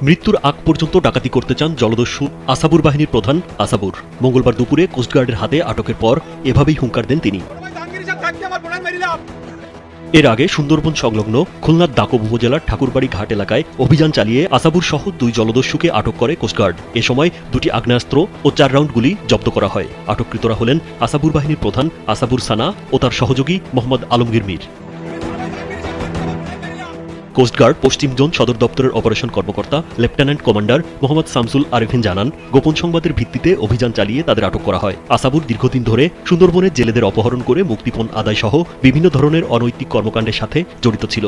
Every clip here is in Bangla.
মৃত্যুর আগ পর্যন্ত ডাকাতি করতে চান জলদস্যু আসাবুর বাহিনীর প্রধান আসাবুর। মঙ্গলবার দুপুরে কোস্টগার্ডের হাতে আটকের পর এভাবেই হুঙ্কার দেন তিনি। এর আগে সুন্দরবন সংলগ্ন খুলনার দাকব উপজেলার ঠাকুরবাড়ি ঘাট এলাকায় অভিযান চালিয়ে আসাবুর সহ 2 জলদস্যুকে আটক করে কোস্টগার্ড। এ সময় 2টি আগ্নেয়াস্ত্র ও 4 রাউন্ড গুলি জব্দ করা হয়। আটককৃতরা হলেন আসাবুর বাহিনীর প্রধান আসাবুর সানা ও তার সহযোগী মোহাম্মদ আলমগীর মীর। কোস্টগার্ড পশ্চিম জোন সদর দপ্তরের অপারেশন কর্মকর্তা লেফটেন্যান্ট কমান্ডার মোহাম্মদ শামসুল আরেফিন জানান, গোপন সংবাদের ভিত্তিতে অভিযান চালিয়ে তাদের আটক করা হয়। আসাবুর দীর্ঘদিন ধরে সুন্দরবনের জেলেদের অপহরণ করে মুক্তিপণ আদায় সহ বিভিন্ন ধরনের অনৈতিক কর্মকাণ্ডের সাথে জড়িত ছিল।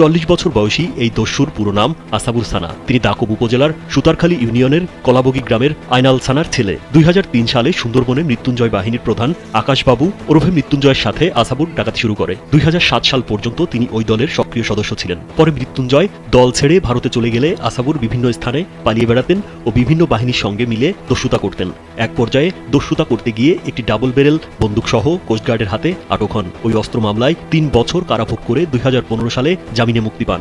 40 বছর বয়সী এই দস্যুর পুরো নাম আসাবুর সানা। তিনি দাকব উপজেলার সুতারখালী ইউনিয়নের কলাবগী গ্রামের আইনাল সানার ছেলে। 2003 সালে সুন্দরবনে মৃত্যুঞ্জয় বাহিনীর প্রধান আকাশবাবু ওরফে মৃত্যুঞ্জয়ের সাথে আসাবুর ডাকাতি শুরু করে। 2007 সাল পর্যন্ত তিনি ওই দলের সক্রিয় সদস্য ছিলেন। পরে মৃত্যুঞ্জয় দল ছেড়ে ভারতে চলে গেলে আসাবুর বিভিন্ন স্থানে পালিয়ে বেড়াতেন ও বিভিন্ন বাহিনীর সঙ্গে মিলে দস্যুতা করতেন। এক পর্যায়ে দস্যুতা করতে গিয়ে একটি ডাবল ব্যারেল বন্দুক সহ কোস্টগার্ডের হাতে আটক হন। ওই অস্ত্র মামলায় 3 বছর কারাভোগ করে 2015 সালে জামিনে মুক্তি পান।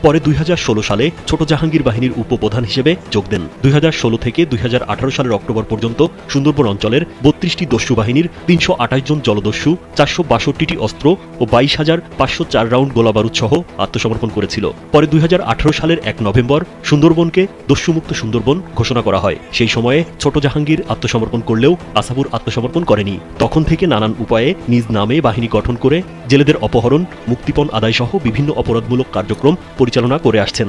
পরে 2016 সালে ছোট জাহাঙ্গীর বাহিনীর উপপ্রধান হিসেবে যোগ দেন। 2016 থেকে 2018 সালের অক্টোবর পর্যন্ত সুন্দরবন অঞ্চলের 32টি দস্যু বাহিনীর 328 জন জলদস্যু 462টি অস্ত্র ও 22,504 রাউন্ড গোলাবারুদ সহ আত্মসমর্পণ করেছিল। পরে 2018 সালের 1 নভেম্বর সুন্দরবনকে দস্যুমুক্ত সুন্দরবন ঘোষণা করা হয়। সেই সময়ে ছোট জাহাঙ্গীর আত্মসমর্পণ করলেও আসাবুর আত্মসমর্পণ করেনি। তখন থেকে নানান উপায়ে নিজ নামে বাহিনী গঠন করে জেলেদের অপহরণ, মুক্তিপণ আদায় সহ বিভিন্ন অপরাধমূলক কার্যক্রম পরিচালনা করে আসছেন।